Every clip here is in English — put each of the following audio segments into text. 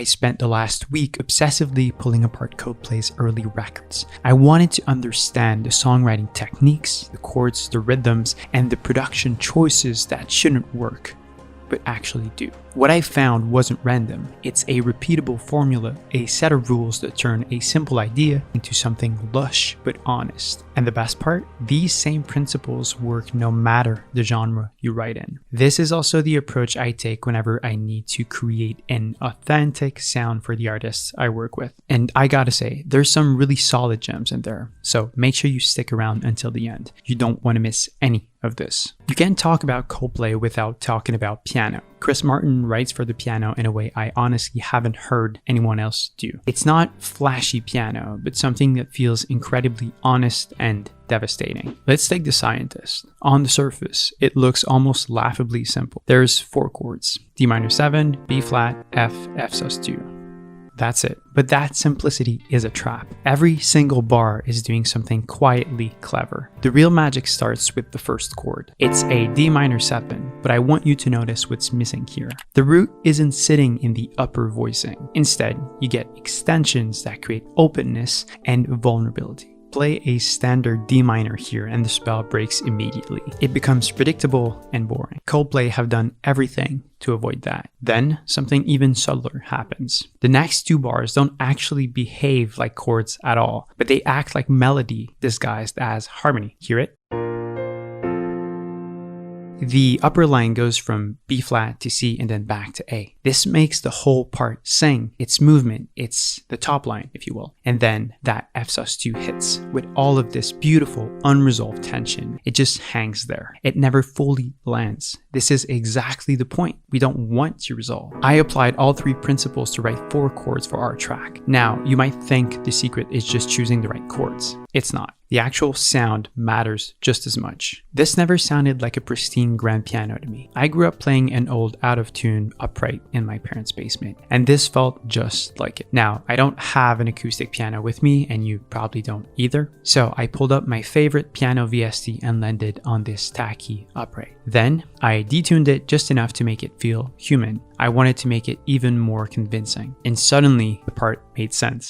I spent the last week obsessively pulling apart Coldplay's early records. I wanted to understand the songwriting techniques, the chords, the rhythms, and the production choices that shouldn't work, but actually do. What I found wasn't random. It's a repeatable formula, a set of rules that turn a simple idea into something lush but honest. And the best part? These same principles work no matter the genre you write in. This is also the approach I take whenever I need to create an authentic sound for the artists I work with. And I gotta say, there's some really solid gems in there, so make sure you stick around until the end. You don't want to miss any of this. You can't talk about Coldplay without talking about piano. Chris Martin writes for the piano in a way I honestly haven't heard anyone else do. It's not flashy piano, but something that feels incredibly honest and devastating. Let's take The Scientist. On the surface, it looks almost laughably simple. There's 4 chords: D minor 7, B flat, F, F sus2. That's it. But that simplicity is a trap. Every single bar is doing something quietly clever. The real magic starts with the first chord. It's a D minor 7, but I want you to notice what's missing here. The root isn't sitting in the upper voicing. Instead, you get extensions that create openness and vulnerability. Play a standard D minor here and the spell breaks immediately. It becomes predictable and boring. Coldplay have done everything to avoid that. Then something even subtler happens. The next 2 bars don't actually behave like chords at all, but they act like melody disguised as harmony. Hear it? The upper line goes from B flat to C and then back to A. This makes the whole part sing. It's movement. It's the top line, if you will. And then that F sus2 hits with all of this beautiful unresolved tension. It just hangs there. It never fully lands. This is exactly the point. We don't want to resolve. I applied all 3 principles to write 4 chords for our track. Now, you might think the secret is just choosing the right chords. It's not. The actual sound matters just as much. This never sounded like a pristine grand piano to me. I grew up playing an old out-of-tune upright in my parents' basement, and this felt just like it. Now, I don't have an acoustic piano with me, and you probably don't either, so I pulled up my favorite piano VST and landed on this tacky upright. Then, I detuned it just enough to make it feel human. I wanted to make it even more convincing, and suddenly the part made sense.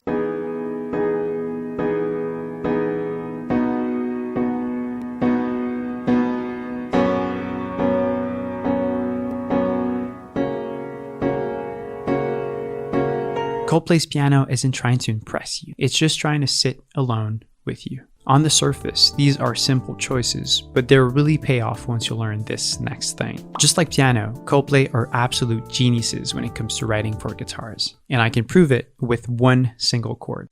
Coldplay's piano isn't trying to impress you. It's just trying to sit alone with you. On the surface, these are simple choices, but they'll really pay off once you learn this next thing. Just like piano, Coldplay are absolute geniuses when it comes to writing for guitars, and I can prove it with 1 single chord.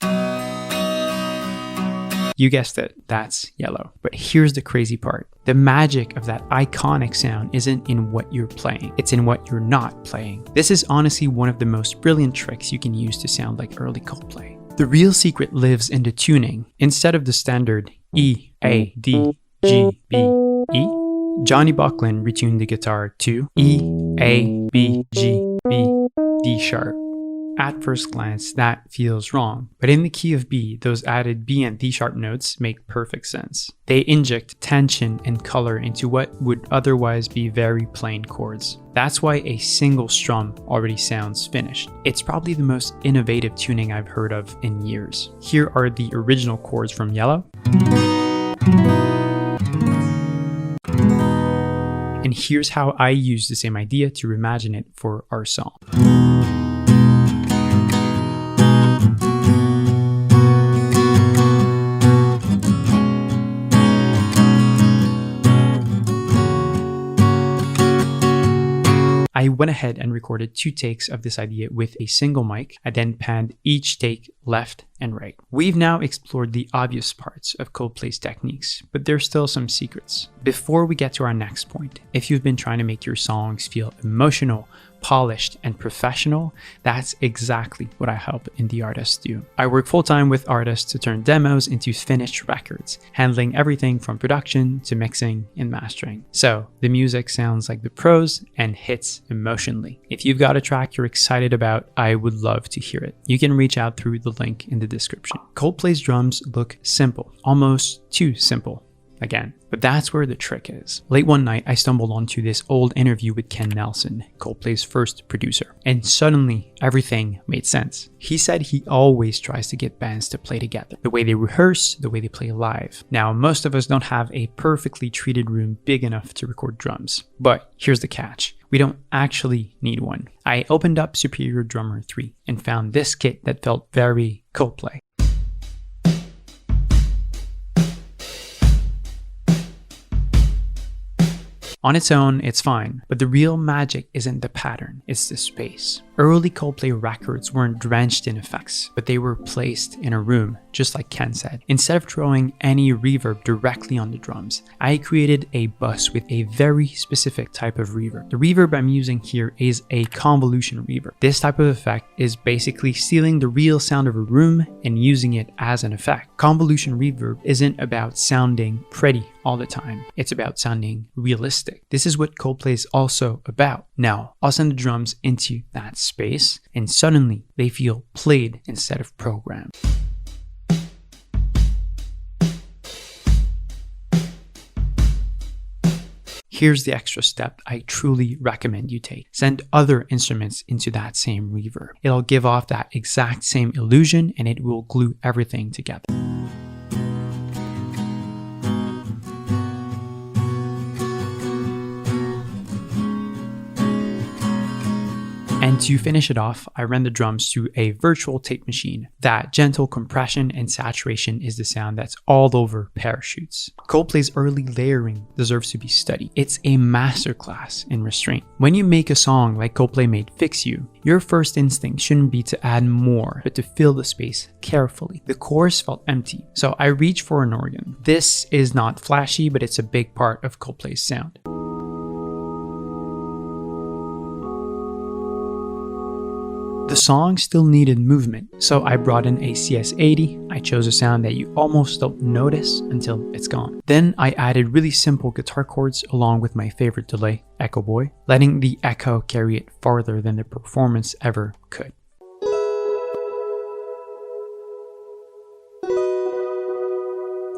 You guessed it, that's Yellow. But here's the crazy part. The magic of that iconic sound isn't in what you're playing, it's in what you're not playing. This is honestly one of the most brilliant tricks you can use to sound like early Coldplay. The real secret lives in the tuning. Instead of the standard E, A, D, G, B, E, Johnny Buckland retuned the guitar to E, A, B, G, B, D sharp. At first glance, that feels wrong, but in the key of B, those added B and D sharp notes make perfect sense. They inject tension and color into what would otherwise be very plain chords. That's why a single strum already sounds finished. It's probably the most innovative tuning I've heard of in years. Here are the original chords from Yellow. And here's how I use the same idea to reimagine it for our song. I went ahead and recorded 2 takes of this idea with a single mic. I then panned each take left and right. We've now explored the obvious parts of Coldplay's techniques, but there's still some secrets. Before we get to our next point, if you've been trying to make your songs feel emotional, polished, and professional, that's exactly what I help indie artists do. I work full-time with artists to turn demos into finished records, handling everything from production to mixing and mastering. So the music sounds like the pros and hits emotionally. If you've got a track you're excited about, I would love to hear it. You can reach out through the link in the description. Coldplay's drums look simple, almost too simple. again. But that's where the trick is. Late one night, I stumbled onto this old interview with Ken Nelson, Coldplay's first producer, and suddenly everything made sense. He said he always tries to get bands to play together, the way they rehearse, the way they play live. Now, most of us don't have a perfectly treated room big enough to record drums, but here's the catch. We don't actually need one. I opened up Superior Drummer 3 and found this kit that felt very Coldplay. On its own, it's fine, but the real magic isn't the pattern, it's the space. Early Coldplay records weren't drenched in effects, but they were placed in a room, just like Ken said. Instead of throwing any reverb directly on the drums, I created a bus with a very specific type of reverb. The reverb I'm using here is a convolution reverb. This type of effect is basically stealing the real sound of a room and using it as an effect. Convolution reverb isn't about sounding pretty all the time. It's about sounding realistic. This is what Coldplay is also about. Now, I'll send the drums into that space and suddenly they feel played instead of programmed. Here's the extra step I truly recommend you take. Send other instruments into that same reverb. It'll give off that exact same illusion and it will glue everything together. And to finish it off, I ran the drums through a virtual tape machine. That gentle compression and saturation is the sound that's all over Parachutes. Coldplay's early layering deserves to be studied. It's a masterclass in restraint. When you make a song like Coldplay made Fix You, your first instinct shouldn't be to add more, but to fill the space carefully. The chorus felt empty, so I reached for an organ. This is not flashy, but it's a big part of Coldplay's sound. The song still needed movement, so I brought in a CS80. I chose a sound that you almost don't notice until it's gone. Then I added really simple guitar chords along with my favorite delay, Echo Boy, letting the echo carry it farther than the performance ever could.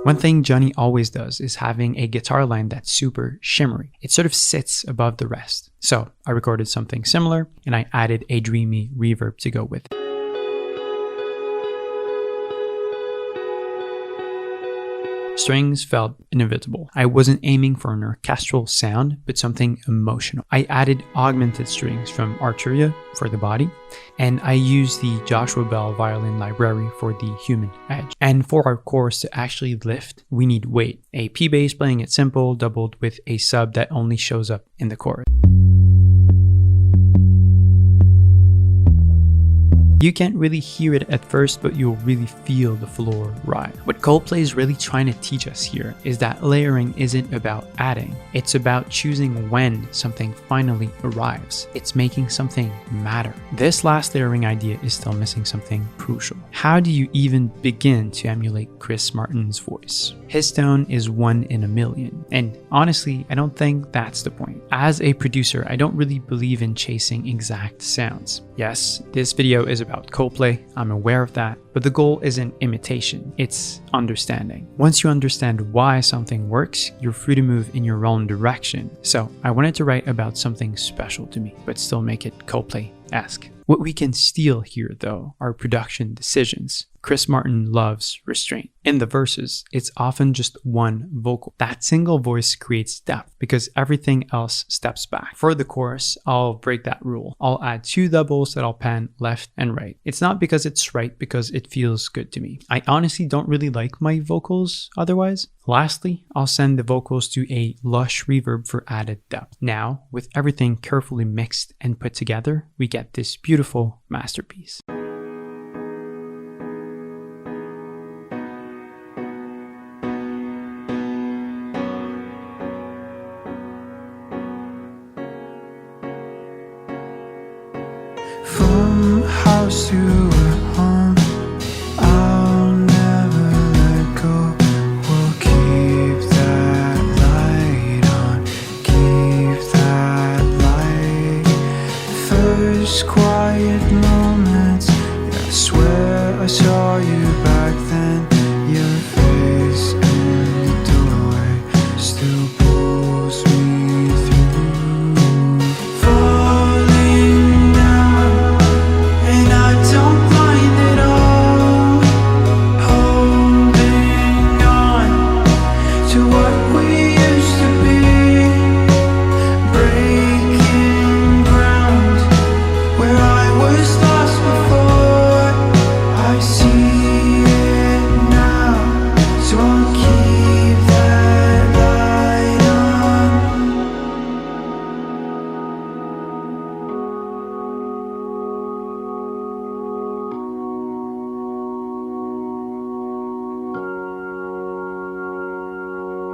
One thing Johnny always does is having a guitar line that's super shimmery. It sort of sits above the rest. So I recorded something similar and I added a dreamy reverb to go with it. Strings felt inevitable. I wasn't aiming for an orchestral sound, but something emotional. I added augmented strings from Arturia for the body, and I used the Joshua Bell violin library for the human edge. And for our chorus to actually lift, we need weight. A P bass playing it simple, doubled with a sub that only shows up in the chorus. You can't really hear it at first, but you'll really feel the floor ride. What Coldplay is really trying to teach us here is that layering isn't about adding. It's about choosing when something finally arrives. It's making something matter. This last layering idea is still missing something crucial. How do you even begin to emulate Chris Martin's voice? His tone is 1 in a million. And honestly, I don't think that's the point. As a producer, I don't really believe in chasing exact sounds. Yes, this video is about Coldplay, I'm aware of that, but the goal isn't imitation, it's understanding. Once you understand why something works, you're free to move in your own direction. So I wanted to write about something special to me, but still make it Coldplay-esque. What we can steal here, though, are production decisions. Chris Martin loves restraint. In the verses, it's often just one vocal. That single voice creates depth because everything else steps back. For the chorus, I'll break that rule. I'll add 2 doubles that I'll pan left and right. It's not because it's right, because it feels good to me. I honestly don't really like my vocals otherwise. Lastly, I'll send the vocals to a lush reverb for added depth. Now, with everything carefully mixed and put together, we get this beautiful masterpiece.